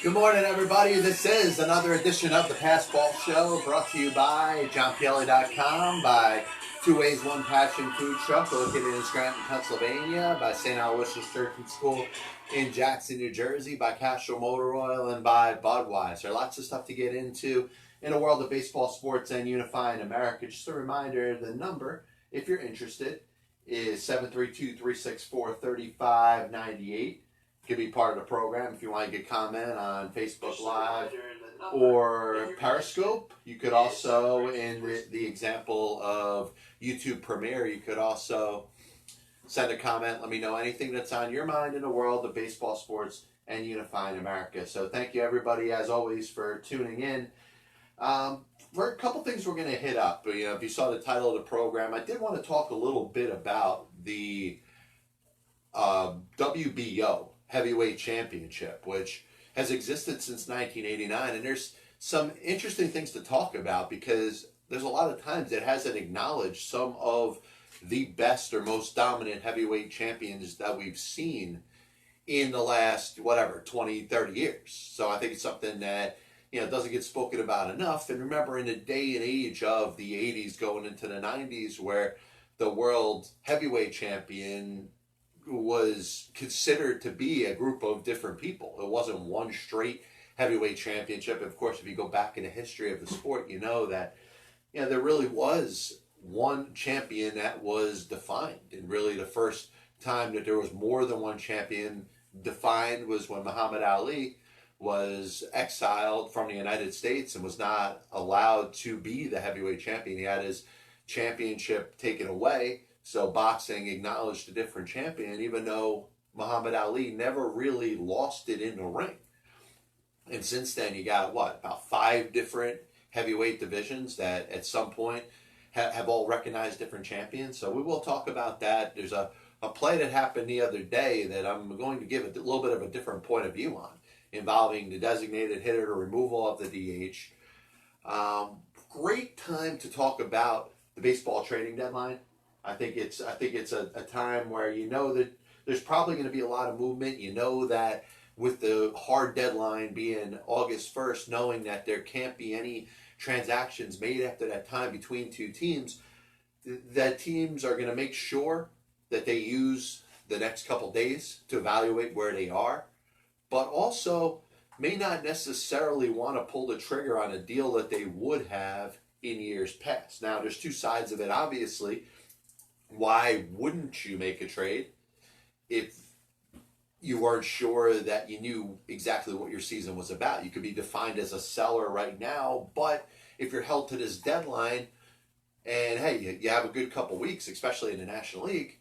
Good morning, everybody. This is another edition of the Passball Show, brought to you by JohnPielli.com, by Two Ways, One Passion Food Truck, located in Scranton, Pennsylvania, by St. Aloysius Church and School in Jackson, New Jersey, by Castro Motor Oil, and by Budweiser. Lots of stuff to get into in a world of baseball, sports, and unifying America. Just a reminder, the number, if you're interested, is 732-364-3598. You can be part of the program if you want to get comment on Facebook Live or Periscope. You could also, in the example of YouTube Premiere, you could also send a comment. Let me know anything that's on your mind in the world of baseball, sports, and unifying America. So thank you, everybody, as always, for tuning in. For a couple things we're going to hit up. If you saw the title of the program, I did want to talk a little bit about the WBO Heavyweight Championship, which has existed since 1989, and there's some interesting things to talk about because there's a lot of times it hasn't acknowledged some of the best or most dominant heavyweight champions that we've seen in the last 20, 30 years. So I think it's something that doesn't get spoken about enough. And remember, in the day and age of the 80s going into the 90s, where the world heavyweight champion was considered to be a group of different people. It wasn't one straight heavyweight championship. Of course, if you go back in the history of the sport, you know that there really was one champion that was defined. And really the first time that there was more than one champion defined was when Muhammad Ali was exiled from the United States and was not allowed to be the heavyweight champion. He had his championship taken away. So boxing acknowledged a different champion, even though Muhammad Ali never really lost it in the ring. And since then, you got, about 5 different heavyweight divisions that at some point have all recognized different champions. So we will talk about that. There's a play that happened the other day that I'm going to give a little bit of a different point of view on, involving the designated hitter, the removal of the DH. Great time to talk about the baseball trading deadline. I think it's a time where that there's probably going to be a lot of movement. That with the hard deadline being August 1st, knowing that there can't be any transactions made after that time between two teams, that teams are going to make sure that they use the next couple days to evaluate where they are, but also may not necessarily want to pull the trigger on a deal that they would have in years past. Now, there's two sides of it, obviously. Why wouldn't you make a trade if you weren't sure that you knew exactly what your season was about? You could be defined as a seller right now, but if you're held to this deadline and, hey, you have a good couple weeks, especially in the National League,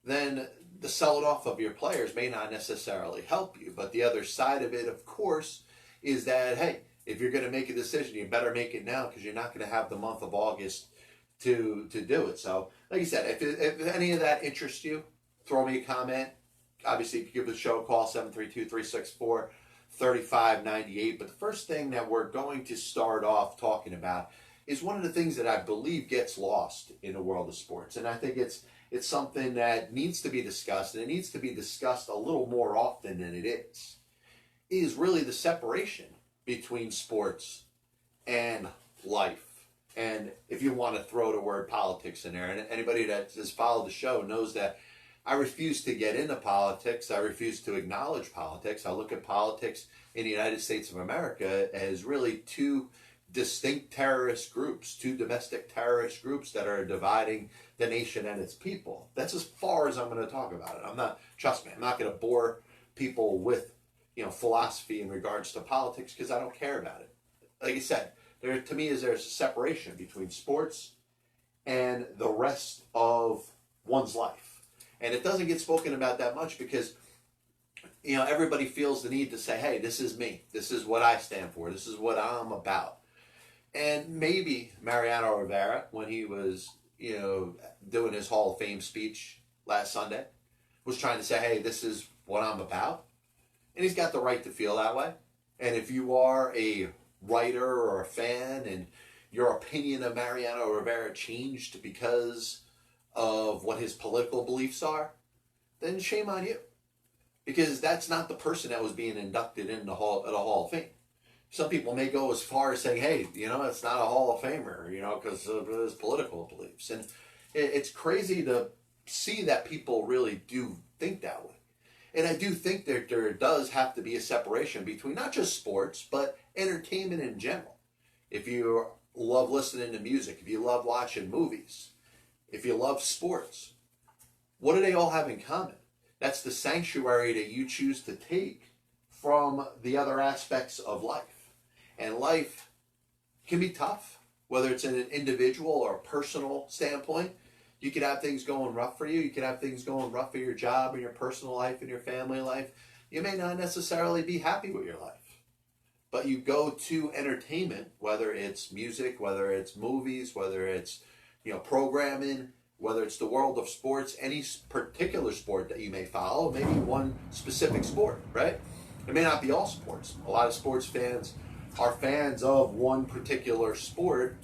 then the selling off of your players may not necessarily help you. But the other side of it, of course, is that, hey, if you're going to make a decision, you better make it now because you're not going to have the month of August to do it. So, like you said, if any of that interests you, throw me a comment. Obviously, you can give the show a call, 732-364-3598. But the first thing that we're going to start off talking about is one of the things that I believe gets lost in the world of sports. And I think it's something that needs to be discussed, and it needs to be discussed a little more often than it is really the separation between sports and life. And if you want to throw the word politics in there, and anybody that has followed the show knows that I refuse to get into politics. I refuse to acknowledge politics. I look at politics in the United States of America as really two distinct terrorist groups, two domestic terrorist groups that are dividing the nation and its people. That's as far as I'm going to talk about it. I'm not going to bore people with philosophy in regards to politics because I don't care about it. Like I said, to me, there's a separation between sports and the rest of one's life. And it doesn't get spoken about that much because, everybody feels the need to say, hey, this is me. This is what I stand for. This is what I'm about. And maybe Mariano Rivera, when he was, doing his Hall of Fame speech last Sunday, was trying to say, hey, this is what I'm about. And he's got the right to feel that way. And if you are a writer or a fan and your opinion of Mariano Rivera changed because of what his political beliefs are, then shame on you. because that's not the person that was being inducted into the Hall of Fame. Some people may go as far as saying, hey, it's not a Hall of Famer, because of his political beliefs. And it's crazy to see that people really do think that way. And I do think that there does have to be a separation between not just sports, but entertainment in general. If you love listening to music, if you love watching movies, if you love sports, what do they all have in common? That's the sanctuary that you choose to take from the other aspects of life. And life can be tough, whether it's in an individual or a personal standpoint. You could have things going rough for you. You could have things going rough for your job and your personal life and your family life. You may not necessarily be happy with your life. But you go to entertainment, whether it's music, whether it's movies, whether it's programming, whether it's the world of sports, any particular sport that you may follow, maybe one specific sport, right? It may not be all sports. A lot of sports fans are fans of one particular sport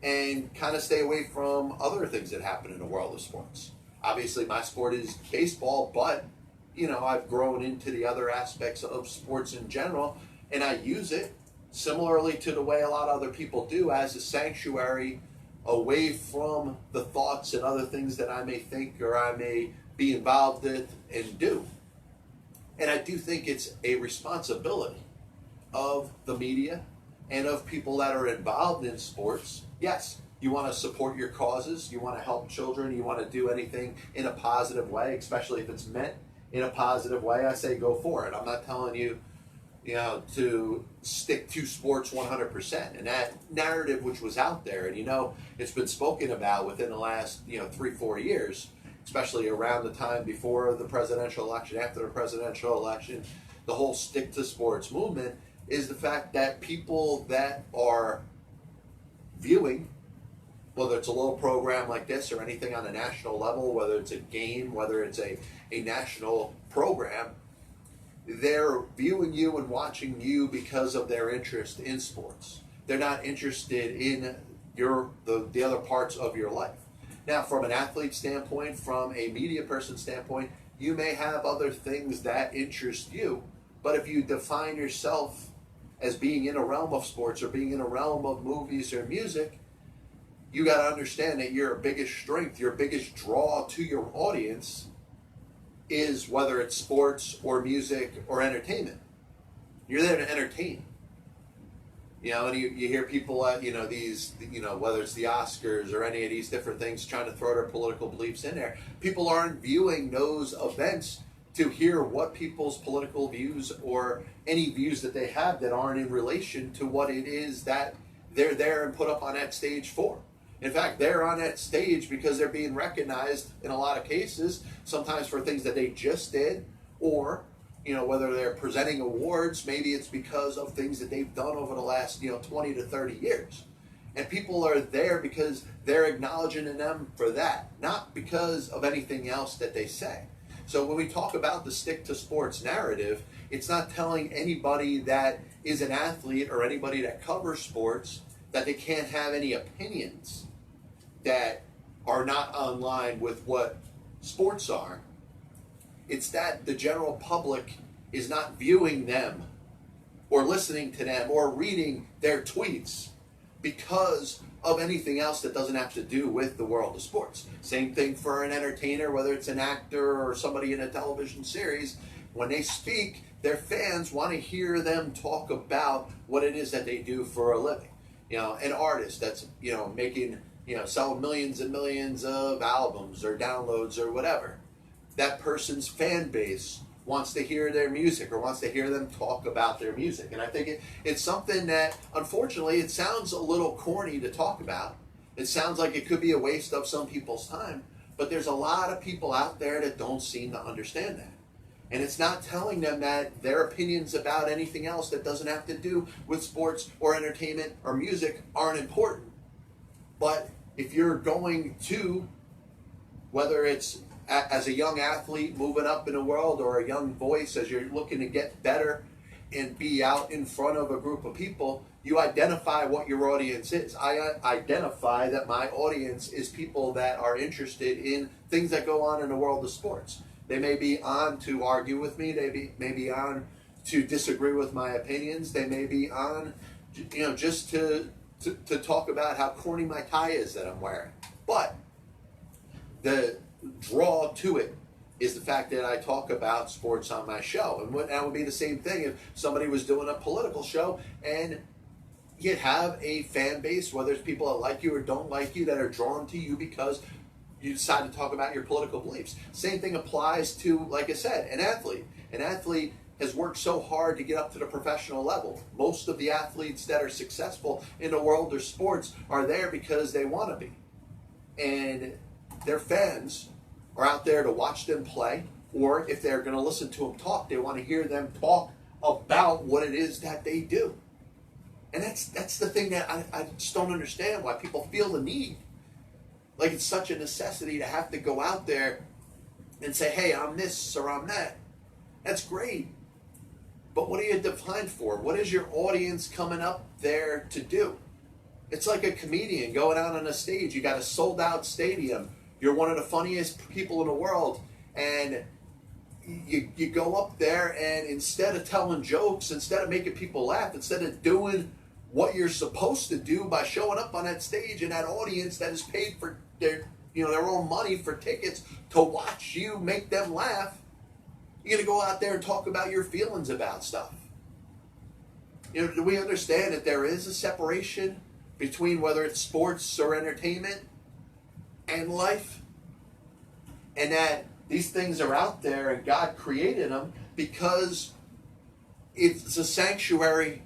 and kind of stay away from other things that happen in the world of sports. Obviously, my sport is baseball, but, I've grown into the other aspects of sports in general, and I use it similarly to the way a lot of other people do as a sanctuary away from the thoughts and other things that I may think or I may be involved in and do. And I do think it's a responsibility of the media and of people that are involved in sports. Yes, you want to support your causes, you want to help children, you want to do anything in a positive way, especially if it's meant in a positive way. I say go for it. I'm not telling you, to stick to sports 100%. And that narrative which was out there, and it's been spoken about within the last 3-4 years, especially around the time before the presidential election, after the presidential election, the whole stick to sports movement is the fact that people that are viewing, whether it's a little program like this or anything on a national level, whether it's a game, whether it's a national program, they're viewing you and watching you because of their interest in sports. They're not interested in the other parts of your life. Now, from an athlete standpoint, from a media person standpoint, you may have other things that interest you, but if you define yourself as being in a realm of sports or being in a realm of movies or music, you got to understand that your biggest strength, your biggest draw to your audience is whether it's sports or music or entertainment. You're there to entertain. And you hear people at, these, whether it's the Oscars or any of these different things trying to throw their political beliefs in there. People aren't viewing those events to hear what people's political views or any views that they have that aren't in relation to what it is that they're there and put up on that stage for. In fact, they're on that stage because they're being recognized in a lot of cases, sometimes for things that they just did, or, whether they're presenting awards, maybe it's because of things that they've done over the last, 20 to 30 years. And people are there because they're acknowledging them for that, not because of anything else that they say. So when we talk about the stick to sports narrative, it's not telling anybody that is an athlete or anybody that covers sports that they can't have any opinions that are not online with what sports are. It's that the general public is not viewing them or listening to them or reading their tweets because of anything else that doesn't have to do with the world of sports. Same thing for an entertainer, whether it's an actor or somebody in a television series. When they speak, their fans want to hear them talk about what it is that they do for a living. An artist that's, making, selling millions and millions of albums or downloads or whatever. That person's fan base wants to hear their music or wants to hear them talk about their music. And I think it's something that, unfortunately, it sounds a little corny to talk about. It sounds like it could be a waste of some people's time. But there's a lot of people out there that don't seem to understand that. And it's not telling them that their opinions about anything else that doesn't have to do with sports or entertainment or music aren't important. But if you're going to, whether it's as a young athlete moving up in the world or a young voice as you're looking to get better and be out in front of a group of people, you identify what your audience is. I identify that my audience is people that are interested in things that go on in the world of sports. They may be on to argue with me. They may be on to disagree with my opinions. They may be on, just to talk about how corny my tie is that I'm wearing. But the draw to it is the fact that I talk about sports on my show. And that would be the same thing if somebody was doing a political show and you'd have a fan base, whether it's people that like you or don't like you, that are drawn to you because you decide to talk about your political beliefs. Same thing applies to, like I said, an athlete. An athlete has worked so hard to get up to the professional level. Most of the athletes that are successful in the world of sports are there because they want to be. And their fans are out there to watch them play, or if they're going to listen to them talk, they want to hear them talk about what it is that they do. And that's the thing that I just don't understand, why people feel the need. Like it's such a necessity to have to go out there and say, hey, I'm this or I'm that. That's great. But what are you defined for? What is your audience coming up there to do? It's like a comedian going out on a stage. You got a sold out stadium. You're one of the funniest people in the world. And you go up there and instead of telling jokes, instead of making people laugh, instead of doing what you're supposed to do by showing up on that stage and that audience that is paid for their own money for tickets to watch you make them laugh, you're going to go out there and talk about your feelings about stuff. Do we understand that there is a separation between whether it's sports or entertainment and life? And that these things are out there and God created them because it's a sanctuary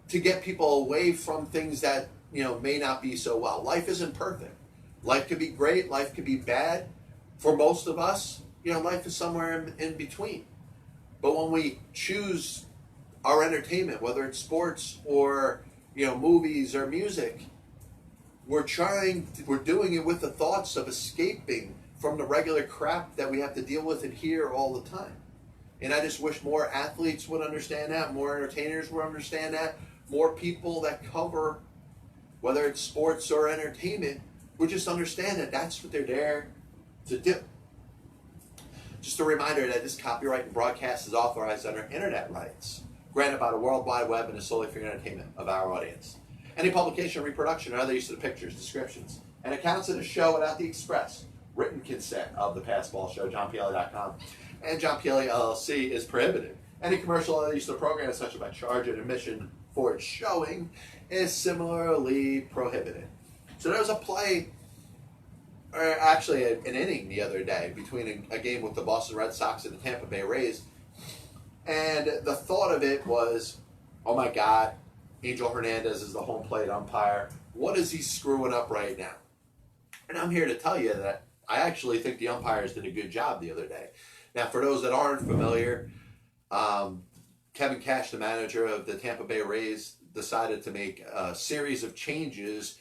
to get people away from things that, may not be so well. Life isn't perfect. Life could be great. Life could be bad. For most of us, life is somewhere in between. But when we choose our entertainment, whether it's sports or, movies or music, we're doing it with the thoughts of escaping from the regular crap that we have to deal with and hear all the time. And I just wish more athletes would understand that, more entertainers would understand that, more people that cover, whether it's sports or entertainment, would just understand that that's what they're there to do. Just a reminder that this copyright and broadcast is authorized under internet rights, granted by the World Wide Web and is solely for entertainment of our audience. Any publication, reproduction, or other use of the pictures, descriptions, and accounts of the show without the express written consent of the Passball Show, JohnPielli.com, and John Pielli LLC is prohibited. Any commercial or other use of the program, such as by charge and admission for its showing, is similarly prohibited. So there was a play, or actually an inning the other day between a game with the Boston Red Sox and the Tampa Bay Rays, and the thought of it was, oh my God, Angel Hernandez is the home plate umpire. What is he screwing up right now? And I'm here to tell you that I actually think the umpires did a good job the other day. Now, for those that aren't familiar, Kevin Cash, the manager of the Tampa Bay Rays, decided to make a series of changes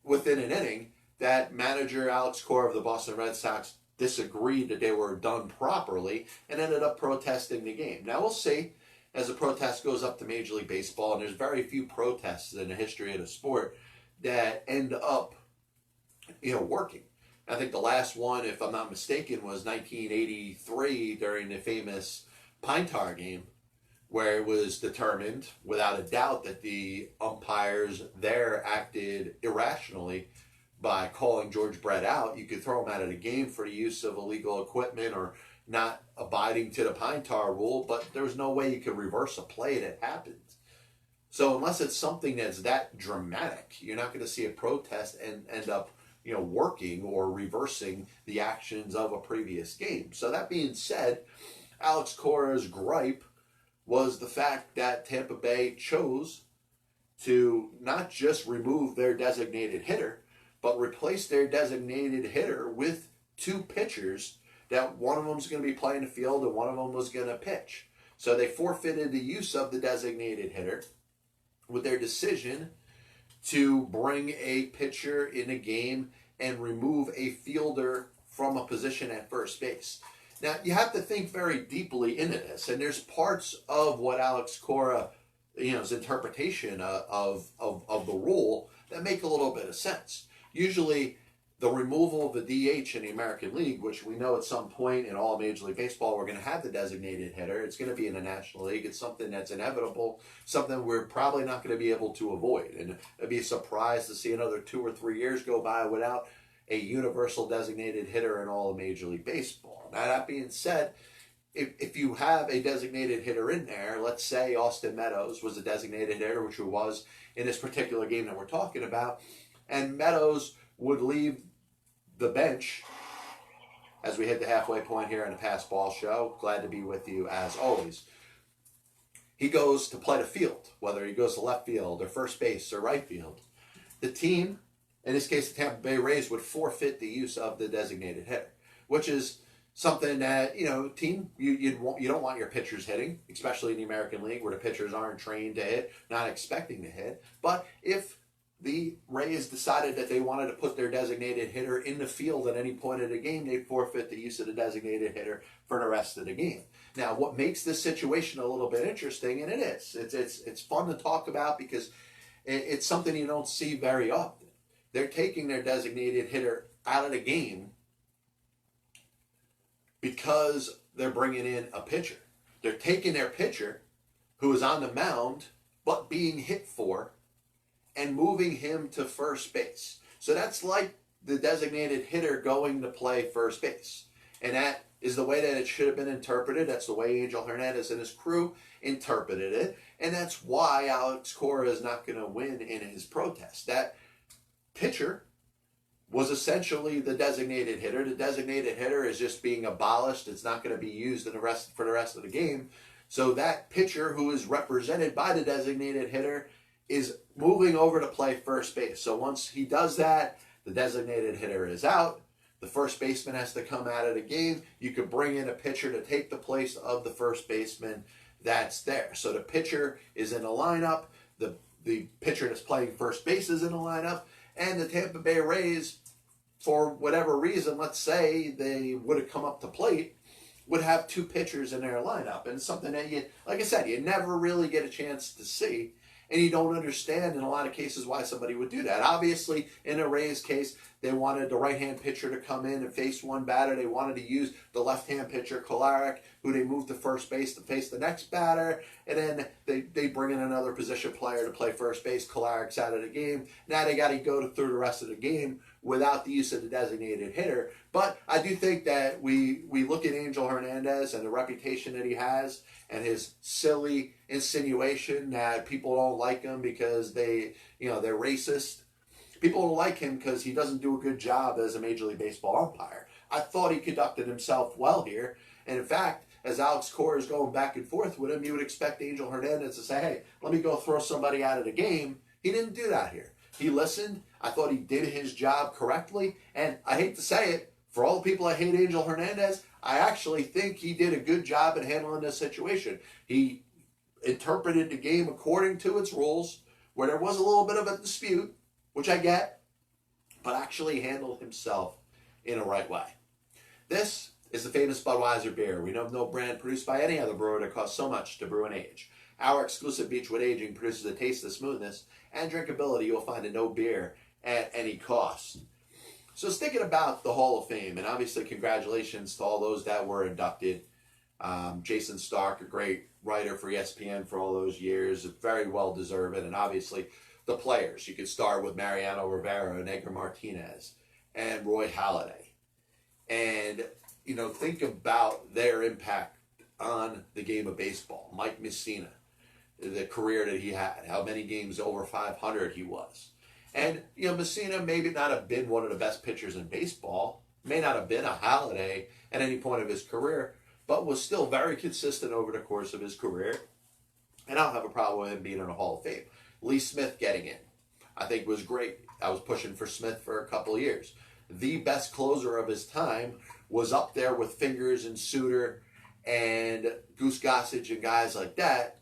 within an inning that manager Alex Cora of the Boston Red Sox disagreed that they were done properly and ended up protesting the game. Now, we'll see as the protest goes up to Major League Baseball, and there's very few protests in the history of the sport that end up working. I think the last one, if I'm not mistaken, was 1983 during the famous Pine Tar game, where it was determined without a doubt that the umpires there acted irrationally by calling George Brett out. You could throw him out of the game for the use of illegal equipment or not abiding to the Pine Tar rule, but there was no way you could reverse a play that happened. So unless it's something that's that dramatic, you're not going to see a protest and end up working or reversing the actions of a previous game. So that being said, Alex Cora's gripe was the fact that Tampa Bay chose to not just remove their designated hitter, but replace their designated hitter with two pitchers that one of them was going to be playing the field and one of them was going to pitch. So they forfeited the use of the designated hitter with their decision to bring a pitcher in a game and remove a fielder from a position at first base. Now, you have to think very deeply into this, and there's parts of what Alex Cora, his interpretation of the rule that make a little bit of sense. Usually, the removal of the DH in the American League, which we know at some point in all Major League Baseball we're going to have the designated hitter. It's going to be in the National League. It's something that's inevitable, something we're probably not going to be able to avoid. And it'd be a surprise to see another 2 or 3 years go by without a universal designated hitter in all of Major League Baseball. Now, that being said, if you have a designated hitter in there, let's say Austin Meadows was a designated hitter, which he was in this particular game that we're talking about, and Meadows would leave the bench as we hit the halfway point here in the Pass Ball Show. Glad to be with you as always. He goes to play the field, whether he goes to left field or first base or right field. The team, in this case the Tampa Bay Rays, would forfeit the use of the designated hitter, which is something that, team, you don't want your pitchers hitting, especially in the American League where the pitchers aren't trained to hit, not expecting to hit. But if the Rays decided that they wanted to put their designated hitter in the field at any point of the game, they'd forfeit the use of the designated hitter for the rest of the game. Now, what makes this situation a little bit interesting, and it's fun to talk about because it's something you don't see very often. They're taking their designated hitter out of the game because they're bringing in a pitcher. They're taking their pitcher who is on the mound but being hit for and moving him to first base. So that's like the designated hitter going to play first base. And that is the way that it should have been interpreted. That's the way Angel Hernandez and his crew interpreted it. And that's why Alex Cora is not going to win in his protest. That pitcher was essentially the designated hitter. The designated hitter is just being abolished. It's not going to be used for the rest of the game. So that pitcher who is represented by the designated hitter is moving over to play first base. So once he does that, the designated hitter is out. The first baseman has to come out of the game. You could bring in a pitcher to take the place of the first baseman that's there. So the pitcher is in the lineup. The pitcher that's playing first base is in the lineup. And the Tampa Bay Rays, for whatever reason, let's say they would have come up to plate, would have 2 pitchers in their lineup. And something that like I said, you never really get a chance to see. And you don't understand in a lot of cases why somebody would do that. Obviously, in a Rays case, they wanted the right-hand pitcher to come in and face one batter. They wanted to use the left-hand pitcher, Kolarek, who they moved to first base to face the next batter. And then they bring in another position player to play first base. Kolarek's out of the game. Now they got to go through the rest of the game without the use of the designated hitter. But I do think that we look at Angel Hernandez and the reputation that he has and his silly insinuation that people don't like him because they're racist. People don't like him because he doesn't do a good job as a Major League Baseball umpire. I thought he conducted himself well here. And in fact, as Alex Cora is going back and forth with him, you would expect Angel Hernandez to say, hey, let me go throw somebody out of the game. He didn't do that here. He listened. I thought he did his job correctly. And I hate to say it, for all the people that hate Angel Hernandez, I actually think he did a good job at handling this situation. He interpreted the game according to its rules, where there was a little bit of a dispute, which I get, but actually handled himself in a right way. This is the famous Budweiser beer. We know of no brand produced by any other brewer that costs so much to brew and age. Our exclusive Beechwood aging produces a taste of smoothness and drinkability you'll find in no beer at any cost. So thinking about the Hall of Fame, and obviously congratulations to all those that were inducted. Jason Stark, a great writer for ESPN for all those years, very well deserved, and obviously the players. You could start with Mariano Rivera and Edgar Martinez and Roy Halladay. And, think about their impact on the game of baseball. Mike Messina, the career that he had, how many games over 500 he was. And, Messina maybe not have been one of the best pitchers in baseball, may not have been a Halladay at any point of his career, but was still very consistent over the course of his career. And I don't have a problem with him being in the Hall of Fame. Lee Smith getting in, I think was great. I was pushing for Smith for a couple of years. The best closer of his time was up there with Fingers and Suter and Goose Gossage and guys like that,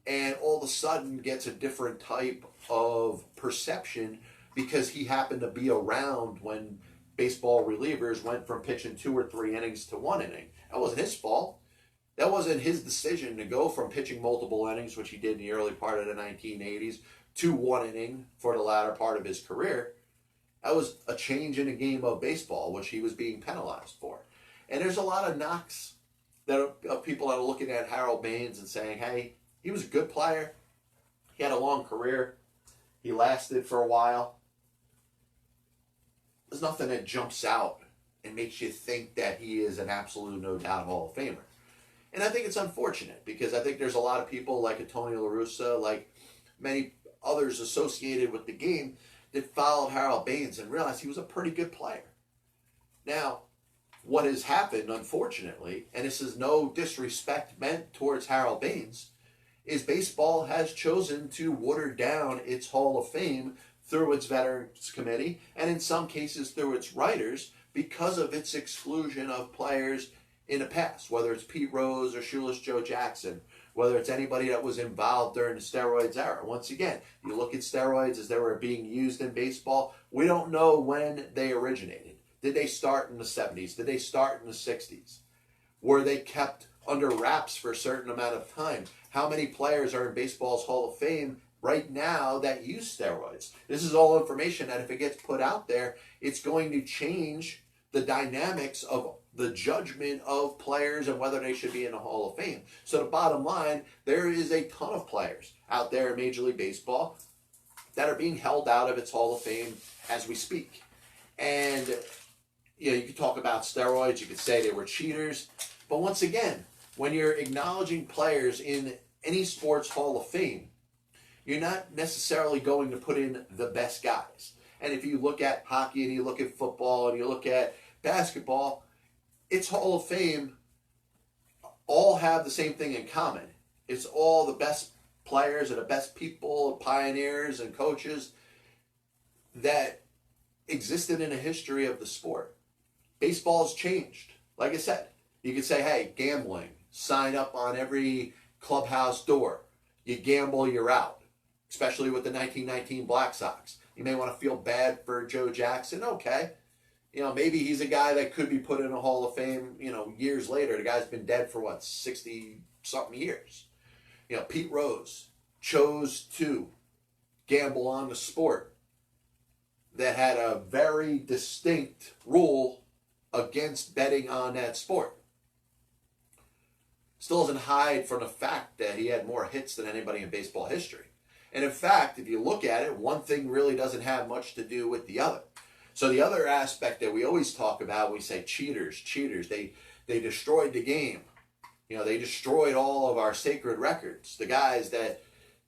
and all of a sudden gets a different type of perception because he happened to be around when baseball relievers went from pitching 2 or 3 innings to 1 inning. That wasn't his fault. That wasn't his decision to go from pitching multiple innings, which he did in the early part of the 1980s, to 1 inning for the latter part of his career. That was a change in a game of baseball, which he was being penalized for. And there's a lot of knocks of people that are looking at Harold Baines and saying, hey, he was a good player. He had a long career. He lasted for a while. There's nothing that jumps out and makes you think that he is an absolute, no doubt, Hall of Famer. And I think it's unfortunate because I think there's a lot of people like Antonio La Russa, like many others associated with the game that followed Harold Baines and realized he was a pretty good player. Now, what has happened, unfortunately, and this is no disrespect meant towards Harold Baines, is baseball has chosen to water down its Hall of Fame through its Veterans Committee and in some cases through its writers because of its exclusion of players in the past, whether it's Pete Rose or Shoeless Joe Jackson, whether it's anybody that was involved during the steroids era. Once again, you look at steroids as they were being used in baseball, we don't know when they originated. Did they start in the 70s? Did they start in the 60s? Were they kept under wraps for a certain amount of time? How many players are in baseball's Hall of Fame right now that use steroids? This is all information that if it gets put out there, it's going to change the dynamics of the judgment of players and whether they should be in the Hall of Fame. So the bottom line, there is a ton of players out there in Major League Baseball that are being held out of its Hall of Fame as we speak. And you could talk about steroids, you could say they were cheaters, but once again, when you're acknowledging players in any sports Hall of Fame, you're not necessarily going to put in the best guys. And if you look at hockey and you look at football and you look at basketball, its Hall of Fame all have the same thing in common. It's all the best players and the best people, pioneers and coaches that existed in the history of the sport. Baseball has changed. Like I said, you could say, hey, gambling, sign up on every clubhouse door. You gamble, you're out, especially with the 1919 Black Sox. You may want to feel bad for Joe Jackson. Okay. Maybe he's a guy that could be put in a Hall of Fame, years later. The guy's been dead for 60-something years. Pete Rose chose to gamble on the sport that had a very distinct rule against betting on that sport. Still doesn't hide from the fact that he had more hits than anybody in baseball history. And in fact, if you look at it, one thing really doesn't have much to do with the other. So the other aspect that we always talk about, we say cheaters, they destroyed the game. They destroyed all of our sacred records. The guys that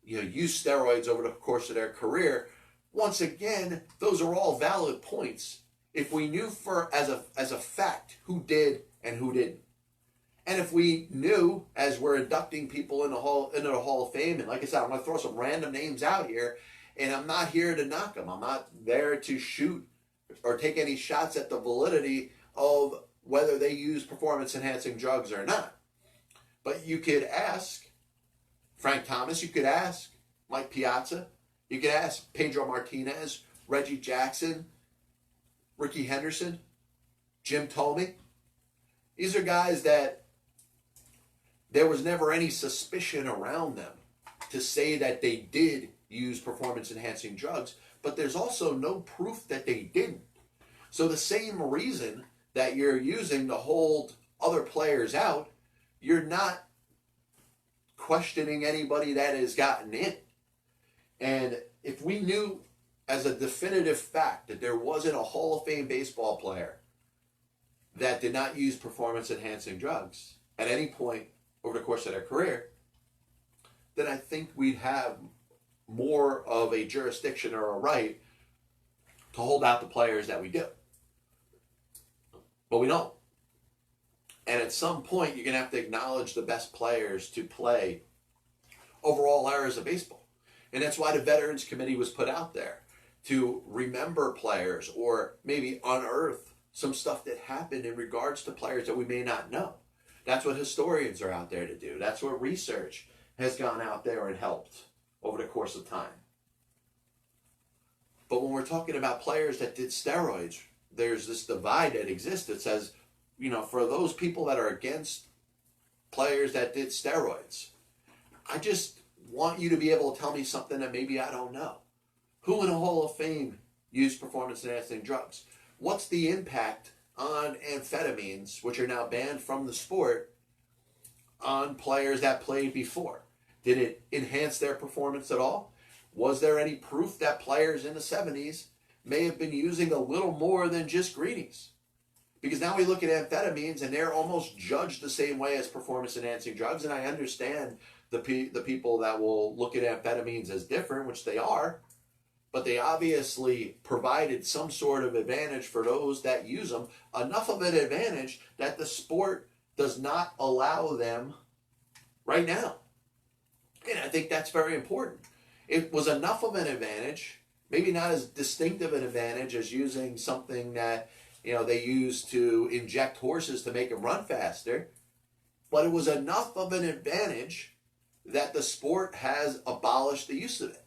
use steroids over the course of their career, once again, those are all valid points if we knew as a fact who did and who didn't. And if we knew, as we're inducting people into the Hall of Fame, and like I said, I'm going to throw some random names out here, and I'm not here to knock them. I'm not there to shoot or take any shots at the validity of whether they use performance-enhancing drugs or not. But you could ask Frank Thomas, you could ask Mike Piazza, you could ask Pedro Martinez, Reggie Jackson, Ricky Henderson, Jim Thome. These are guys that there was never any suspicion around them to say that they did use performance-enhancing drugs, but there's also no proof that they didn't. So the same reason that you're using to hold other players out, you're not questioning anybody that has gotten in. And if we knew as a definitive fact that there wasn't a Hall of Fame baseball player that did not use performance-enhancing drugs at any point over the course of their career, then I think we'd have more of a jurisdiction or a right to hold out the players that we do. But we don't. And at some point, you're going to have to acknowledge the best players to play over all eras of baseball. And that's why the Veterans Committee was put out there, to remember players or maybe unearth some stuff that happened in regards to players that we may not know. That's what historians are out there to do. That's what research has gone out there and helped over the course of time. But when we're talking about players that did steroids, there's this divide that exists that says, for those people that are against players that did steroids, I just want you to be able to tell me something that maybe I don't know. Who in a Hall of Fame use performance-enhancing drugs. What's the impact on amphetamines, which are now banned from the sport, on players that played before? Did it enhance their performance at all? Was there any proof that players in the 70s may have been using a little more than just greenies? Because now we look at amphetamines and they're almost judged the same way as performance-enhancing drugs. And I understand the people that will look at amphetamines as different, which they are, but they obviously provided some sort of advantage for those that use them, enough of an advantage that the sport does not allow them right now. And I think that's very important. It was enough of an advantage, maybe not as distinctive an advantage as using something that they use to inject horses to make them run faster, but it was enough of an advantage that the sport has abolished the use of it.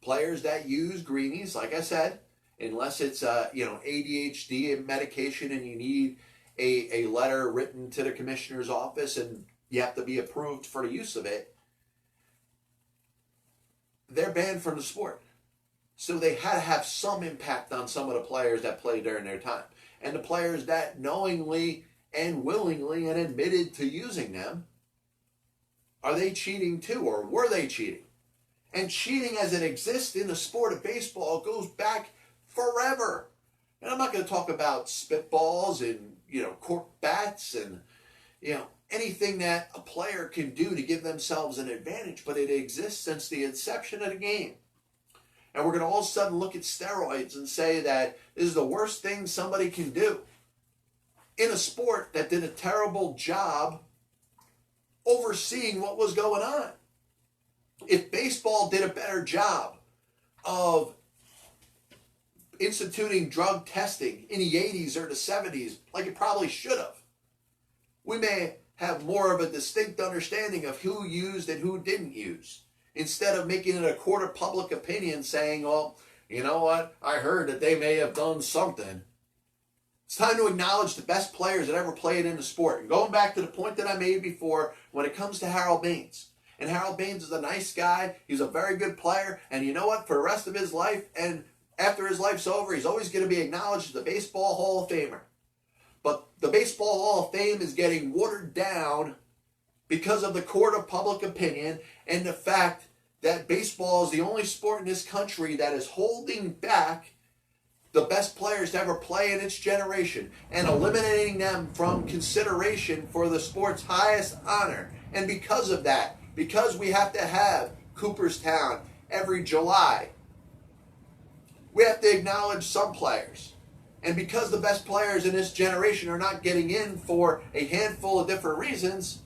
Players that use greenies, like I said, unless it's ADHD medication and you need a letter written to the commissioner's office and you have to be approved for the use of it, they're banned from the sport. So they had to have some impact on some of the players that played during their time. And the players that knowingly and willingly and admitted to using them, are they cheating too, or were they cheating? And cheating as it exists in the sport of baseball goes back forever. And I'm not going to talk about spitballs and cork bats and anything that a player can do to give themselves an advantage, but it exists since the inception of the game. And we're going to all of a sudden look at steroids and say that this is the worst thing somebody can do in a sport that did a terrible job overseeing what was going on. If baseball did a better job of instituting drug testing in the 80s or the 70s, like it probably should have, we may have more of a distinct understanding of who used and who didn't use, instead of making it a court of public opinion saying, well, you know what, I heard that they may have done something. It's time to acknowledge the best players that ever played in the sport. And going back to the point that I made before, when it comes to Harold Baines, and Harold Baines is a nice guy, he's a very good player, and you know what, for the rest of his life, and after his life's over, he's always going to be acknowledged as the Baseball Hall of Famer. But the Baseball Hall of Fame is getting watered down because of the court of public opinion and the fact that baseball is the only sport in this country that is holding back the best players to ever play in its generation and eliminating them from consideration for the sport's highest honor. And because of that, because we have to have Cooperstown every July, we have to acknowledge some players. And because the best players in this generation are not getting in for a handful of different reasons,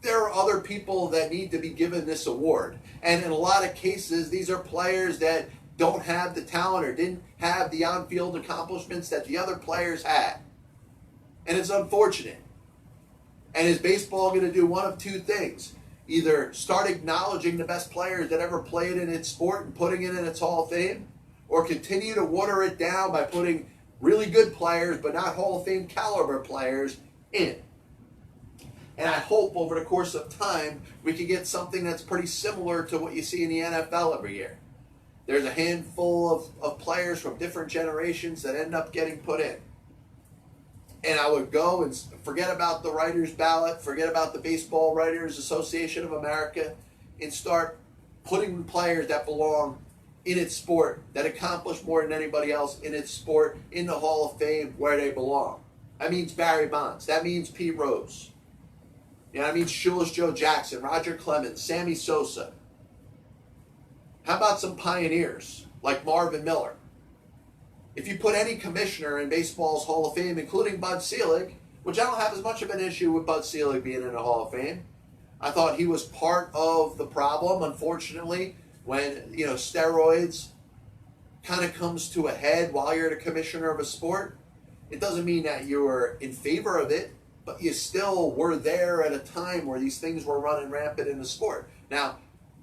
there are other people that need to be given this award. And in a lot of cases, these are players that don't have the talent or didn't have the on-field accomplishments that the other players had. And it's unfortunate. And is baseball going to do one of two things? Either start acknowledging the best players that ever played in its sport and putting it in its Hall of Fame, or continue to water it down by putting really good players, but not Hall of Fame caliber players, in. And I hope over the course of time, we can get something that's pretty similar to what you see in the NFL every year. There's a handful of players from different generations that end up getting put in. And I would go and forget about the writers' ballot, forget about the Baseball Writers Association of America, and start putting players that belong in its sport, that accomplish more than anybody else in its sport, in the Hall of Fame where they belong. That means Barry Bonds. That means Pete Rose. That means Shoeless Joe Jackson, Roger Clemens, Sammy Sosa. How about some pioneers like Marvin Miller? If you put any commissioner in baseball's Hall of Fame, including Bud Selig, which I don't have as much of an issue with Bud Selig being in the Hall of Fame. I thought he was part of the problem, unfortunately, when steroids kind of comes to a head while you're the commissioner of a sport. It doesn't mean that you're in favor of it, but you still were there at a time where these things were running rampant in the sport. Now,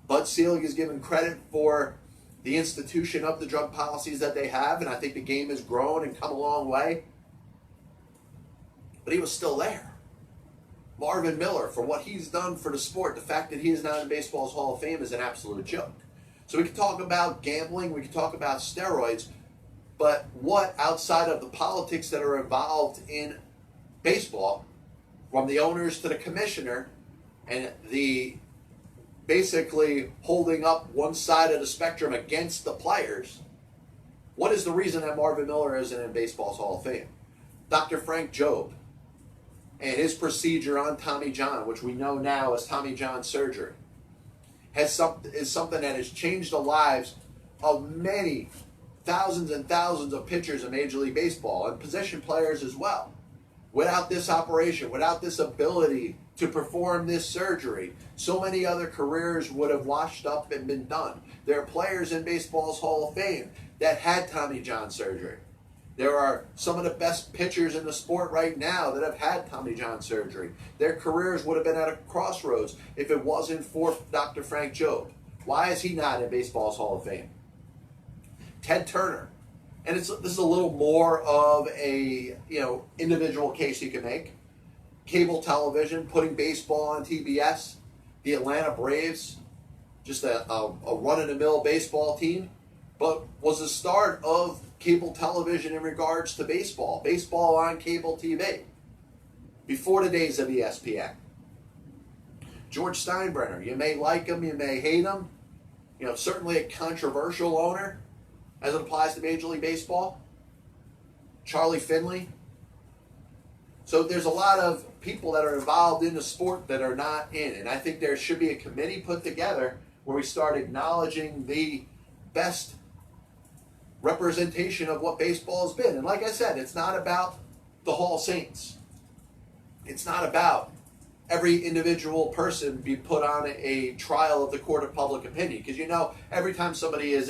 Bud Selig is given credit for the institution of the drug policies that they have, and I think the game has grown and come a long way. But he was still there. Marvin Miller, for what he's done for the sport, the fact that he is not in baseball's Hall of Fame is an absolute joke. So we can talk about gambling, we can talk about steroids, But what outside of the politics that are involved in baseball, from the owners to the commissioner, and the basically holding up one side of the spectrum against the players, what is the reason that Marvin Miller isn't in baseball's Hall of Fame? Dr. Frank Jobe and his procedure on Tommy John, which we know now as Tommy John surgery, is something that has changed the lives of many thousands and thousands of pitchers in Major League Baseball and position players as well. Without this operation, without this ability to perform this surgery, so many other careers would have washed up and been done. There are players in baseball's Hall of Fame that had Tommy John surgery. There are some of the best pitchers in the sport right now that have had Tommy John surgery. Their careers would have been at a crossroads if it wasn't for Dr. Frank Jobe. Why is he not in baseball's Hall of Fame? Ted Turner. And this is a little more of a individual case you can make. Cable television, putting baseball on TBS, the Atlanta Braves, just a run-of-the-mill baseball team, but was the start of cable television in regards to baseball on cable TV, before the days of ESPN. George Steinbrenner, you may like him, you may hate him, certainly a controversial owner as it applies to Major League Baseball. Charlie Finley. So there's a lot of people that are involved in the sport that are not in. And I think there should be a committee put together where we start acknowledging the best representation of what baseball has been. And like I said, it's not about the Hall Saints. It's not about every individual person be put on a trial of the court of public opinion. Because every time somebody is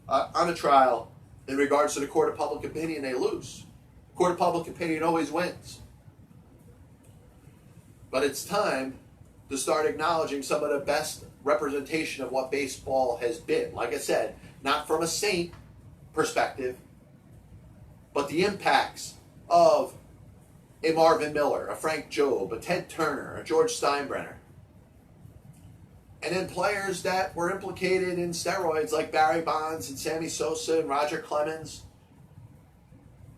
on a trial in regards to the court of public opinion, they lose. Court of public opinion always wins. But it's time to start acknowledging some of the best representation of what baseball has been. Like I said, not from a Saint perspective, but the impacts of a Marvin Miller, a Frank Jobe, a Ted Turner, a George Steinbrenner. And then players that were implicated in steroids like Barry Bonds and Sammy Sosa and Roger Clemens.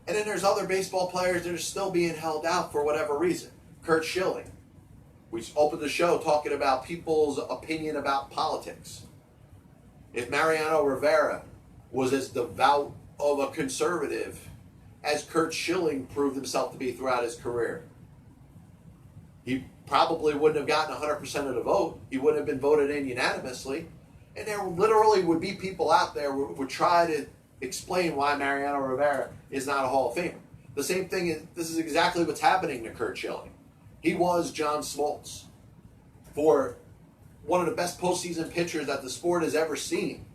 And then there's other baseball players that are still being held out for whatever reason. Curt Schilling. We opened the show talking about people's opinion about politics. If Mariano Rivera was as devout of a conservative as Curt Schilling proved himself to be throughout his career, he probably wouldn't have gotten 100% of the vote. He wouldn't have been voted in unanimously. And there literally would be people out there who would try to explain why Mariano Rivera is not a Hall of Famer. The same thing is, this is exactly what's happening to Curt Schilling. He was John Smoltz for one of the best postseason pitchers that the sport has ever seen.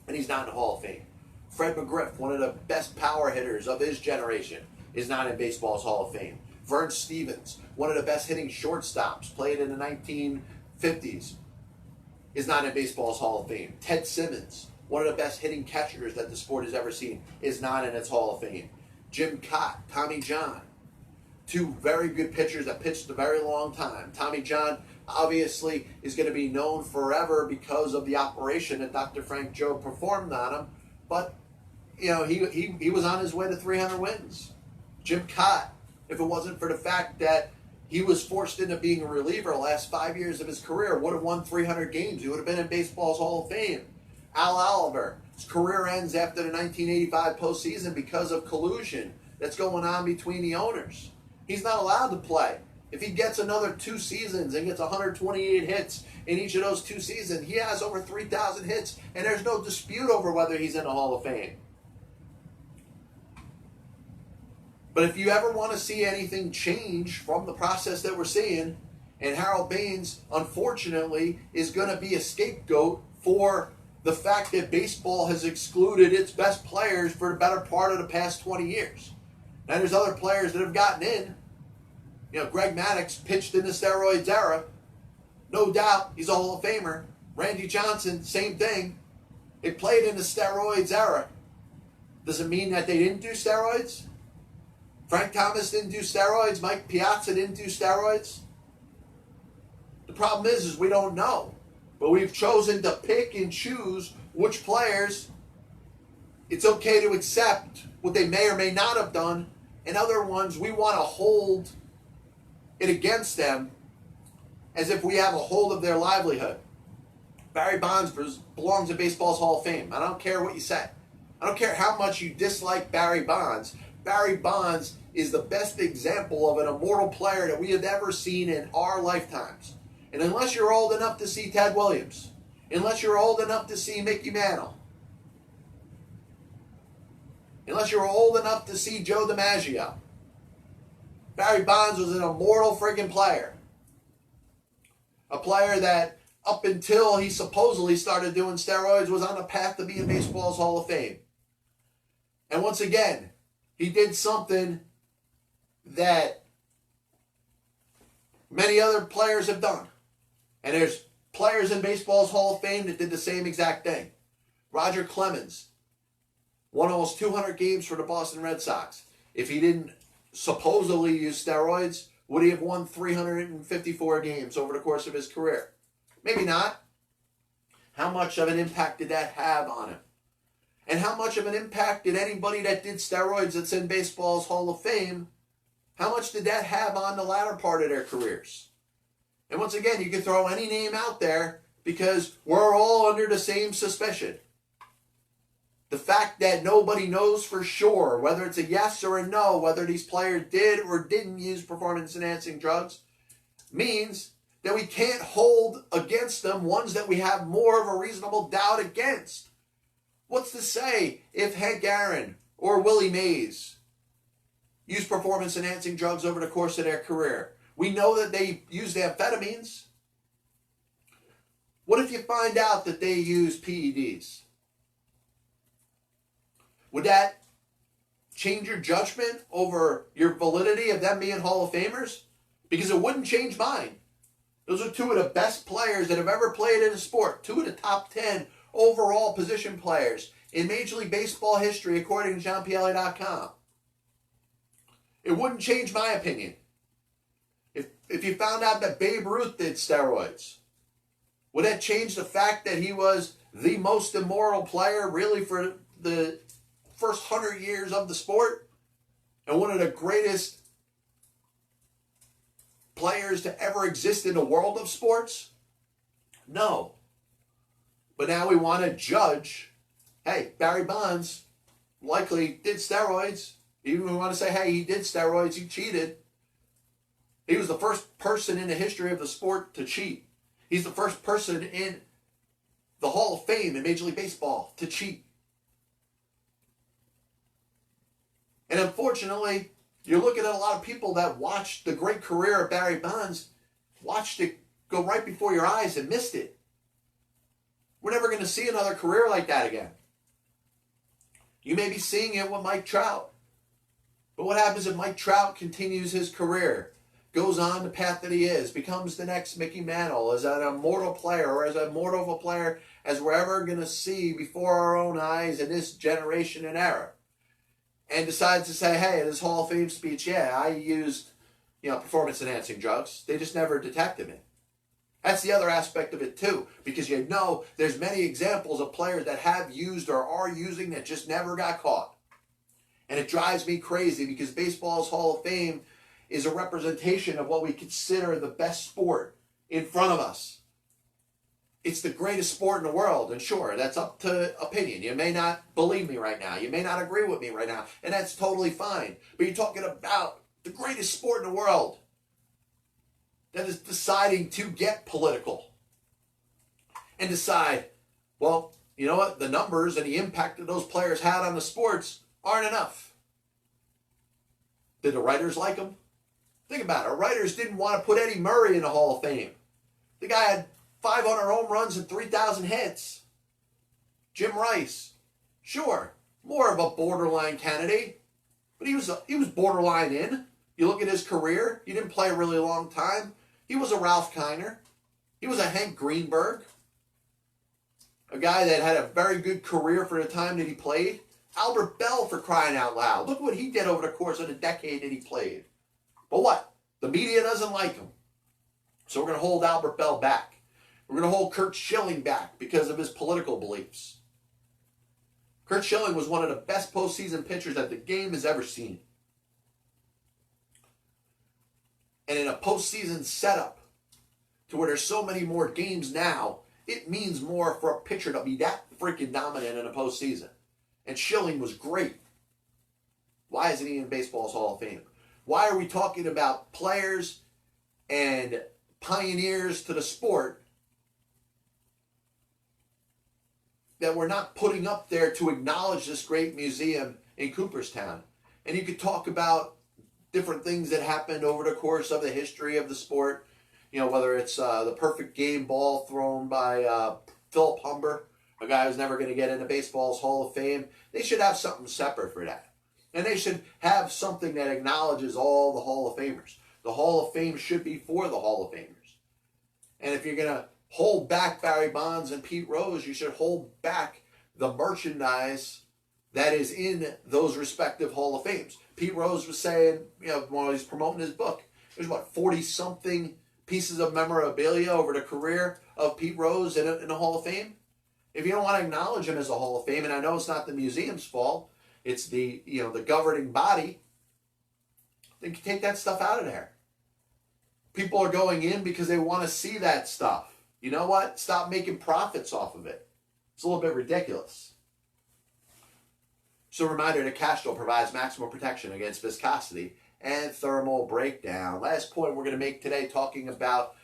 And he's not in the Hall of Fame. Fred McGriff, one of the best power hitters of his generation, is not in baseball's Hall of Fame. Vern Stevens, one of the best hitting shortstops, played in the 1950s, is not in baseball's Hall of Fame. Ted Simmons, one of the best hitting catchers that the sport has ever seen, is not in its Hall of Fame. Jim Cott, Tommy John, two very good pitchers that pitched a very long time. Tommy John obviously is going to be known forever because of the operation that Dr. Frank Jobe performed on him, but he was on his way to 300 wins. Jim Cott, if it wasn't for the fact that he was forced into being a reliever the last 5 years of his career, would have won 300 games. He would have been in baseball's Hall of Fame. Al Oliver, his career ends after the 1985 postseason because of collusion that's going on between the owners. He's not allowed to play. If he gets another 2 seasons and gets 128 hits in each of those 2 seasons, he has over 3,000 hits, and there's no dispute over whether he's in the Hall of Fame. But if you ever want to see anything change from the process that we're seeing, and Harold Baines, unfortunately, is going to be a scapegoat for the fact that baseball has excluded its best players for the better part of the past 20 years. Now, there's other players that have gotten in. Greg Maddux pitched in the steroids era. No doubt, he's a Hall of Famer. Randy Johnson, same thing. They played in the steroids era. Does it mean that they didn't do steroids? Frank Thomas didn't do steroids. Mike Piazza didn't do steroids. The problem is we don't know. But we've chosen to pick and choose which players it's okay to accept what they may or may not have done, and other ones we want to hold it against them as if we have a hold of their livelihood. Barry Bonds belongs in baseball's Hall of Fame. I don't care what you say. I don't care how much you dislike Barry Bonds. Barry Bonds is the best example of an immortal player that we have ever seen in our lifetimes. And unless you're old enough to see Ted Williams, unless you're old enough to see Mickey Mantle, unless you're old enough to see Joe DiMaggio, Barry Bonds was an immortal friggin' player. A player that, up until he supposedly started doing steroids, was on the path to be in baseball's Hall of Fame. And once again, he did something that many other players have done. And there's players in baseball's Hall of Fame that did the same exact thing. Roger Clemens won almost 200 games for the Boston Red Sox. If he didn't supposedly use steroids, would he have won 354 games over the course of his career? Maybe not. How much of an impact did that have on him? And how much of an impact did anybody that did steroids that's in baseball's Hall of Fame, how much did that have on the latter part of their careers? And once again, you can throw any name out there because we're all under the same suspicion. The fact that nobody knows for sure whether it's a yes or a no, whether these players did or didn't use performance-enhancing drugs, means that we can't hold against them ones that we have more of a reasonable doubt against. What's to say if Hank Aaron or Willie Mays used performance-enhancing drugs over the course of their career? We know that they used amphetamines. What if you find out that they used PEDs? Would that change your judgment over your validity of them being Hall of Famers? Because it wouldn't change mine. Those are two of the best players that have ever played in a sport. Two of the top 10 overall position players in Major League Baseball history, according to JohnPielli.com. It wouldn't change my opinion. If you found out that Babe Ruth did steroids, would that change the fact that he was the most immoral player really for the first 100 years of the sport? And one of the greatest players to ever exist in the world of sports? No. But now we want to judge, hey, Barry Bonds likely did steroids. Even we want to say, hey, he did steroids, he cheated. He was the first person in the history of the sport to cheat. He's the first person in the Hall of Fame in Major League Baseball to cheat. And unfortunately, you're looking at a lot of people that watched the great career of Barry Bonds, watched it go right before your eyes and missed it. We're never going to see another career like that again. You may be seeing it with Mike Trout. But what happens if Mike Trout continues his career, goes on the path that he is, becomes the next Mickey Mantle, as an immortal player, or as immortal of a player as we're ever going to see before our own eyes in this generation and era, and decides to say, hey, in his Hall of Fame speech, yeah, I used, performance-enhancing drugs. They just never detected me. That's the other aspect of it too, because there's many examples of players that have used or are using that just never got caught. And it drives me crazy because baseball's Hall of Fame is a representation of what we consider the best sport in front of us. It's the greatest sport in the world, and sure, that's up to opinion. You may not believe me right now. You may not agree with me right now, and that's totally fine. But you're talking about the greatest sport in the world that is deciding to get political and decide, well, you know what? The numbers and the impact that those players had on the sports aren't enough. Did the writers like them? Think about it. Our writers didn't want to put Eddie Murray in the Hall of Fame. The guy had 500 home runs and 3,000 hits. Jim Rice, sure, more of a borderline candidate, but he was borderline in. You look at his career, he didn't play a really long time. He was a Ralph Kiner. He was a Hank Greenberg, a guy that had a very good career for the time that he played. Albert Bell, for crying out loud. Look what he did over the course of the decade that he played. But what? The media doesn't like him. So we're going to hold Albert Bell back. We're going to hold Curt Schilling back because of his political beliefs. Curt Schilling was one of the best postseason pitchers that the game has ever seen. And in a postseason setup, to where there's so many more games now, it means more for a pitcher to be that freaking dominant in a postseason. And Schilling was great. Why isn't he in baseball's Hall of Fame? Why are we talking about players and pioneers to the sport that we're not putting up there to acknowledge this great museum in Cooperstown? And you could talk about different things that happened over the course of the history of the sport. You know, whether it's the perfect game ball thrown by Philip Humber, a guy who's never going to get into baseball's Hall of Fame. They should have something separate for that. And they should have something that acknowledges all the Hall of Famers. The Hall of Fame should be for the Hall of Famers. And if you're going to hold back Barry Bonds and Pete Rose, you should hold back the merchandise that is in those respective Hall of Fames. Pete Rose was saying, you know, while he's promoting his book, there's what, 40-something pieces of memorabilia over the career of Pete Rose in the Hall of Fame? If you don't want to acknowledge him as a Hall of Fame, and I know it's not the museum's fault, it's the governing body, then you take that stuff out of there. People are going in because they want to see that stuff. You know what? Stop making profits off of it. It's a little bit ridiculous. So a reminder that Castro provides maximum protection against viscosity and thermal breakdown. Last point we're going to make today, talking about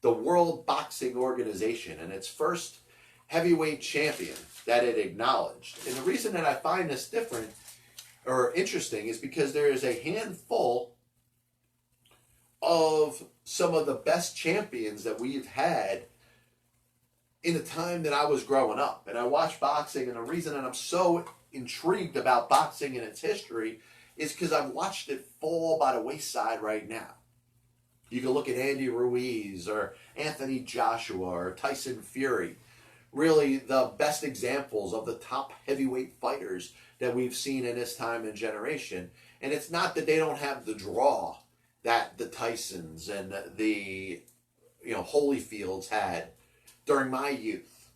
the World Boxing Organization and its first heavyweight champion that it acknowledged. And the reason that I find this different or interesting is because there is a handful of some of the best champions that we've had in the time that I was growing up. And I watched boxing, and the reason that I'm so intrigued about boxing and its history is because I've watched it fall by the wayside right now. You can look at Andy Ruiz or Anthony Joshua or Tyson Fury. Really the best examples of the top heavyweight fighters that we've seen in this time and generation. And it's not that they don't have the draw that the Tysons and the Holyfields had during my youth.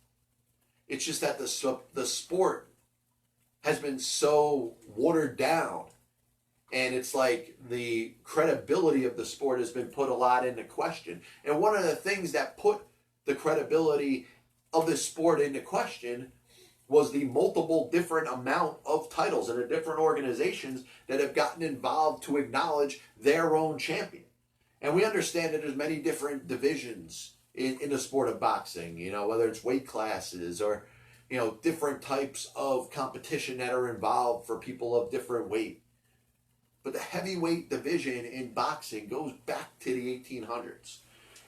It's just that the sport has been so watered down, and it's like the credibility of the sport has been put a lot into question. And one of the things that put the credibility of the sport into question was the multiple different amount of titles and the different organizations that have gotten involved to acknowledge their own champion. And we understand that there's many different divisions in the sport of boxing, whether it's weight classes or, different types of competition that are involved for people of different weight. But the heavyweight division in boxing goes back to the 1800s.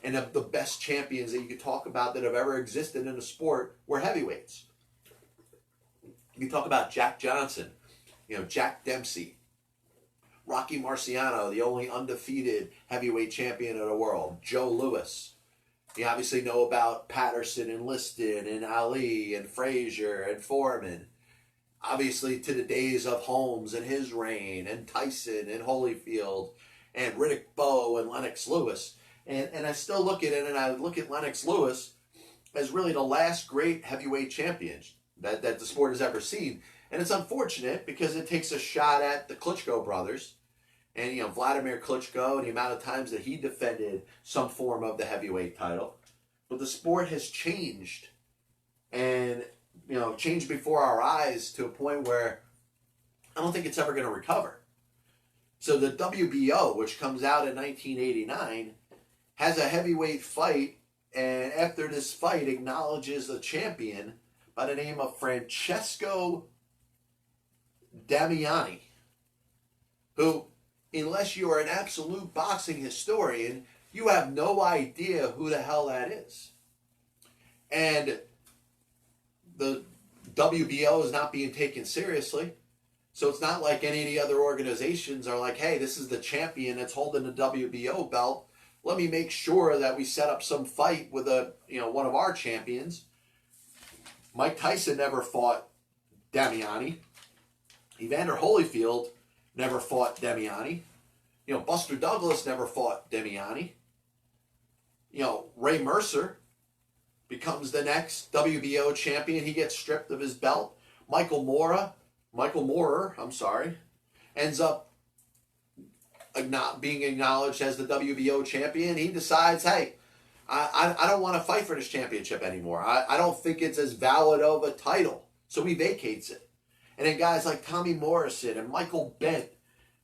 And of the best champions that you could talk about that have ever existed in the sport were heavyweights. You talk about Jack Johnson, Jack Dempsey, Rocky Marciano, the only undefeated heavyweight champion of the world, Joe Louis. You obviously know about Patterson and Liston and Ali and Frazier and Foreman. Obviously to the days of Holmes and his reign, and Tyson and Holyfield and Riddick Bowe and Lennox Lewis. And I still look at it, and I look at Lennox Lewis as really the last great heavyweight champion that the sport has ever seen. And it's unfortunate because it takes a shot at the Klitschko brothers and, Vladimir Klitschko and the amount of times that he defended some form of the heavyweight title. But the sport has changed and, changed before our eyes to a point where I don't think it's ever going to recover. So the WBO, which comes out in 1989, has a heavyweight fight, and after this fight acknowledges a champion by the name of Francesco Damiani, who, unless you are an absolute boxing historian, you have no idea who the hell that is. And the WBO is not being taken seriously. So it's not like any of the other organizations are like, hey, this is the champion that's holding the WBO belt. Let me make sure that we set up some fight with one of our champions. Mike Tyson never fought Damiani. Evander Holyfield never fought Damiani. Buster Douglas never fought Damiani. Ray Mercer becomes the next WBO champion. He gets stripped of his belt. Michael Moorer, ends up not being acknowledged as the WBO champion. He decides, hey, I don't want to fight for this championship anymore. I don't think it's as valid of a title. So he vacates it. And then guys like Tommy Morrison and Michael Bent.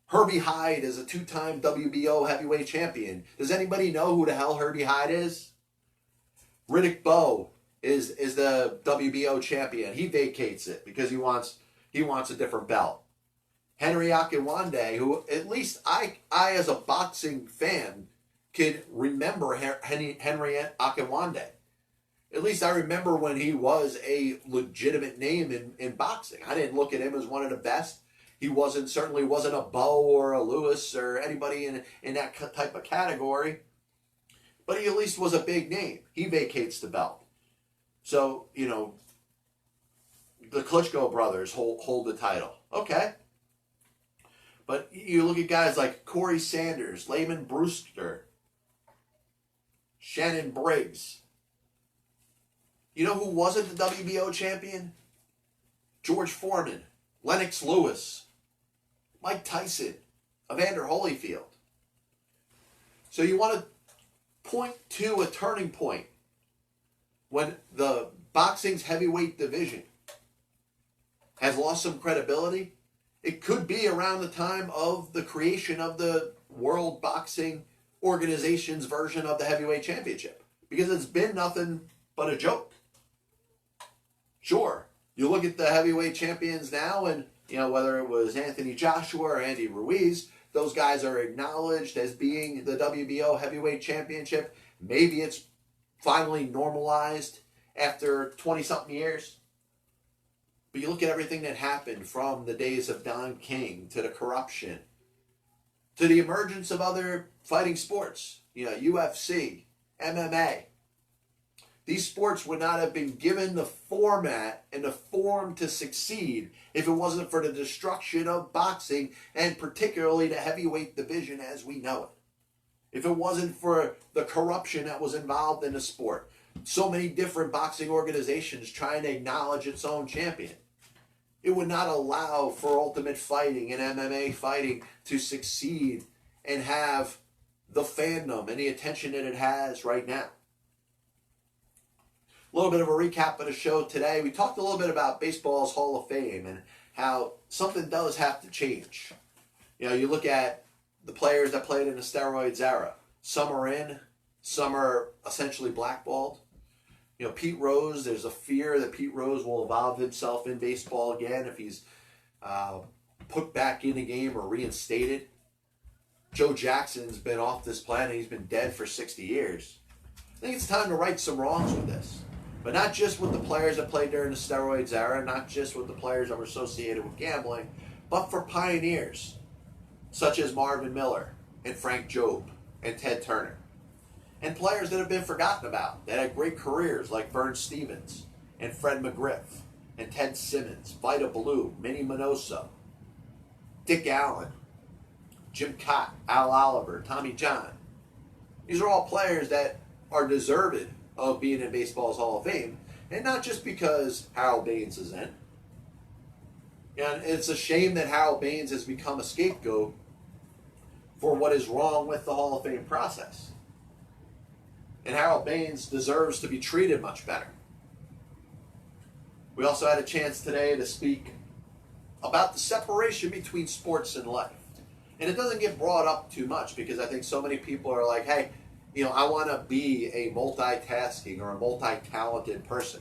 Herbie Hyde is a 2-time WBO heavyweight champion. Does anybody know who the hell Herbie Hyde is? Riddick Bowe is the WBO champion. He vacates it because he wants a different belt. Henry Akinwande, who at least I as a boxing fan could remember Henry Akinwande. At least I remember when he was a legitimate name in boxing. I didn't look at him as one of the best. He certainly wasn't a Bowe or a Lewis or anybody in that type of category. But he at least was a big name. He vacates the belt. So, the Klitschko brothers hold the title. Okay. But you look at guys like Corey Sanders, Layman Brewster, Shannon Briggs. You know who wasn't the WBO champion? George Foreman, Lennox Lewis, Mike Tyson, Evander Holyfield. So you want to point to a turning point when the boxing's heavyweight division has lost some credibility. It could be around the time of the creation of the World Boxing Organization's version of the heavyweight championship, because it's been nothing but a joke. Sure, you look at the heavyweight champions now, and whether it was Anthony Joshua or Andy Ruiz, those guys are acknowledged as being the WBO heavyweight championship. Maybe it's finally normalized after 20-something years. But you look at everything that happened from the days of Don King to the corruption, to the emergence of other fighting sports, UFC, MMA. These sports would not have been given the format and the form to succeed if it wasn't for the destruction of boxing, and particularly the heavyweight division as we know it. If it wasn't for the corruption that was involved in the sport, so many different boxing organizations trying to acknowledge its own champion, it would not allow for Ultimate Fighting and MMA fighting to succeed and have the fandom and the attention that it has right now. A little bit of a recap of the show today. We talked a little bit about baseball's Hall of Fame and how something does have to change. You look at the players that played in the steroids era. Some are in, some are essentially blackballed. Pete Rose, there's a fear that Pete Rose will evolve himself in baseball again if he's put back in the game or reinstated. Joe Jackson's been off this planet. He's been dead for 60 years. I think it's time to right some wrongs with this. But not just with the players that played during the steroids era, not just with the players that were associated with gambling, but for pioneers such as Marvin Miller and Frank Jobe and Ted Turner. And players that have been forgotten about, that had great careers like Vern Stevens and Fred McGriff and Ted Simmons, Vida Blue, Minnie Minoso, Dick Allen, Jim Cott, Al Oliver, Tommy John. These are all players that are deserved of being in baseball's Hall of Fame, and not just because Harold Baines is in. And it's a shame that Harold Baines has become a scapegoat for what is wrong with the Hall of Fame process. And Harold Baines deserves to be treated much better. We also had a chance today to speak about the separation between sports and life. And it doesn't get brought up too much because I think so many people are like, hey, I want to be a multitasking or a multi-talented person.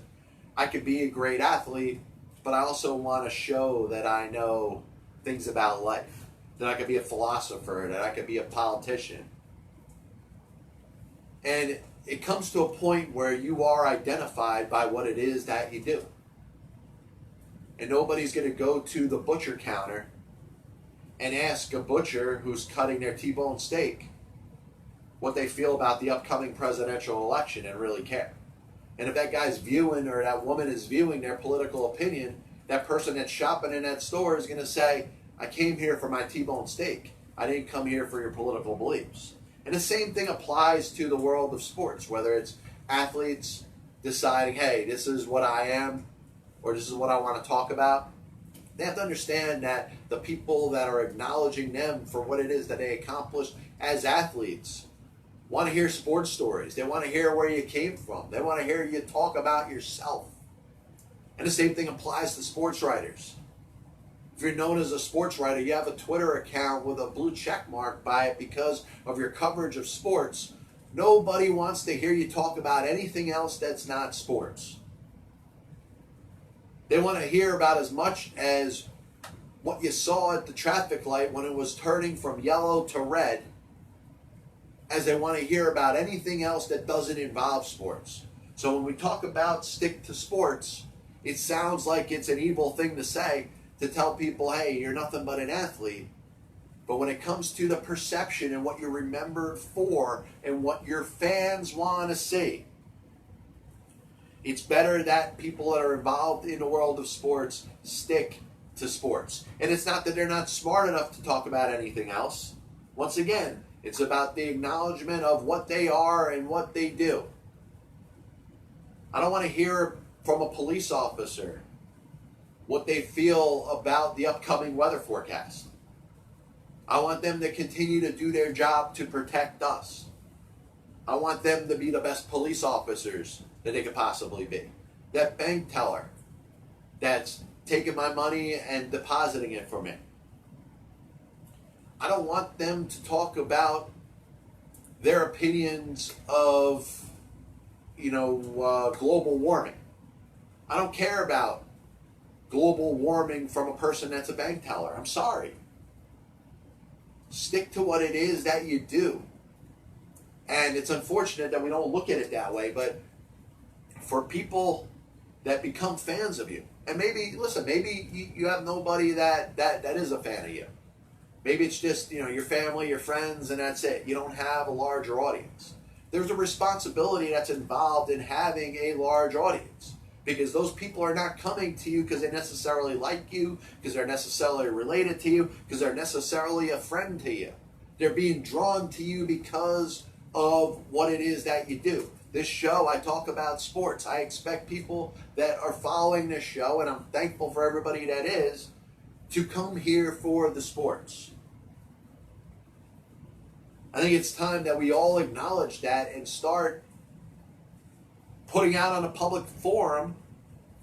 I could be a great athlete, but I also want to show that I know things about life, that I could be a philosopher, that I could be a politician. And it comes to a point where you are identified by what it is that you do. And nobody's going to go to the butcher counter and ask a butcher who's cutting their T-bone steak what they feel about the upcoming presidential election and really care. And if that guy's viewing or that woman is viewing their political opinion, that person that's shopping in that store is going to say, I came here for my T-bone steak. I didn't come here for your political beliefs. And the same thing applies to the world of sports, whether it's athletes deciding, hey, this is what I am, or this is what I want to talk about, they have to understand that the people that are acknowledging them for what it is that they accomplished as athletes want to hear sports stories. They want to hear where you came from. They want to hear you talk about yourself. And the same thing applies to sports writers. If you're known as a sports writer, you have a Twitter account with a blue check mark by it because of your coverage of sports. Nobody wants to hear you talk about anything else that's not sports. They want to hear about as much as what you saw at the traffic light when it was turning from yellow to red as they want to hear about anything else that doesn't involve sports. So when we talk about stick to sports, it sounds like it's an evil thing to say, to tell people, hey, you're nothing but an athlete. But when it comes to the perception and what you're remembered for and what your fans want to see, it's better that people that are involved in the world of sports stick to sports. And it's not that they're not smart enough to talk about anything else. Once again, it's about the acknowledgement of what they are and what they do. I don't want to hear from a police officer what they feel about the upcoming weather forecast. I want them to continue to do their job to protect us. I want them to be the best police officers that they could possibly be. That bank teller that's taking my money and depositing it for me. I don't want them to talk about their opinions of, global warming. I don't care about global warming from a person that's a bank teller. I'm sorry. Stick to what it is that you do. And it's unfortunate that we don't look at it that way, but for people that become fans of you, and maybe you have nobody that is a fan of you. Maybe it's just, your family, your friends, and that's it. You don't have a larger audience. There's a responsibility that's involved in having a large audience, because those people are not coming to you because they necessarily like you, because they're necessarily related to you, because they're necessarily a friend to you. They're being drawn to you because of what it is that you do. This show, I talk about sports. I expect people that are following this show, and I'm thankful for everybody that is, to come here for the sports. I think it's time that we all acknowledge that and start putting out on a public forum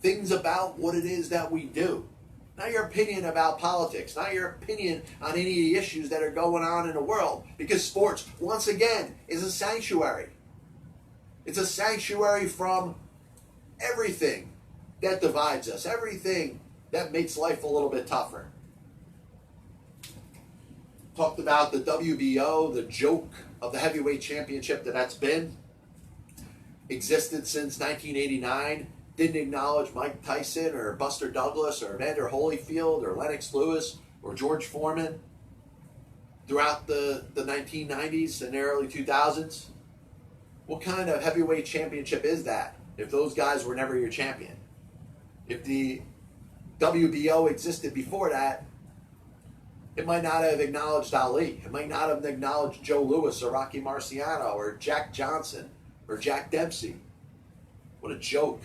things about what it is that we do. Not your opinion about politics, not your opinion on any of the issues that are going on in the world, because sports, once again, is a sanctuary. It's a sanctuary from everything that divides us, everything that makes life a little bit tougher. Talked about the WBO, the joke of the heavyweight championship that's been. Existed since 1989. Didn't acknowledge Mike Tyson or Buster Douglas or Evander Holyfield or Lennox Lewis or George Foreman throughout the 1990s and the early 2000s. What kind of heavyweight championship is that if those guys were never your champion? If the WBO existed before that, it might not have acknowledged Ali. It might not have acknowledged Joe Louis or Rocky Marciano or Jack Johnson or Jack Dempsey. What a joke.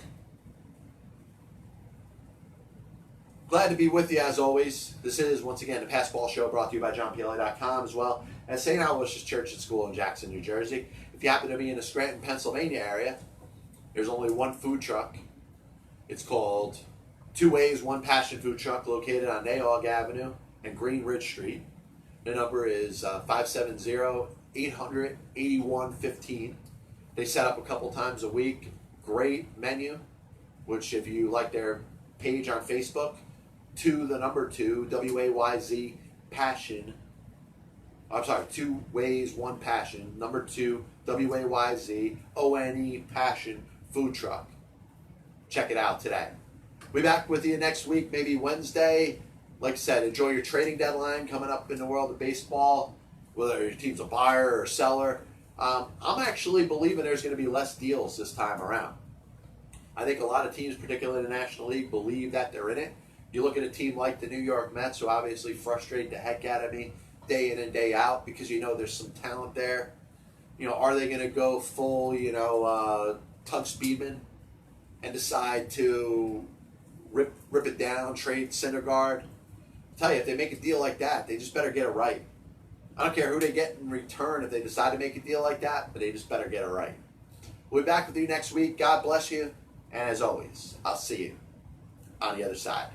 Glad to be with you as always. This is, once again, the Passball Show, brought to you by JohnPLA.com, as well as St. Aloysius Church and School in Jackson, New Jersey. If you happen to be in the Scranton, Pennsylvania area, there's only one food truck. It's called Two Ways, One Passion Food Truck, located on Nahog Avenue and Green Ridge Street. The number is 570-800-8115. They set up a couple times a week. Great menu, which if you like their page on Facebook, 2 WAYZ Passion. I'm sorry, 2 Ways, One Passion. 2 WAYZ ONE Passion Food Truck. Check it out today. We'll be back with you next week, maybe Wednesday. Like I said, enjoy your trading deadline coming up in the world of baseball, whether your team's a buyer or seller. I'm actually believing there's going to be less deals this time around. I think a lot of teams, particularly in the National League, believe that they're in it. You look at a team like the New York Mets, who obviously frustrate the heck out of me day in and day out, because there's some talent there. Are they going to go full, Tug Speedman and decide to rip it down, trade Syndergaard. I tell you, if they make a deal like that, they just better get it right. I don't care who they get in return if they decide to make a deal like that, but they just better get it right. We'll be back with you next week. God bless you. And as always, I'll see you on the other side.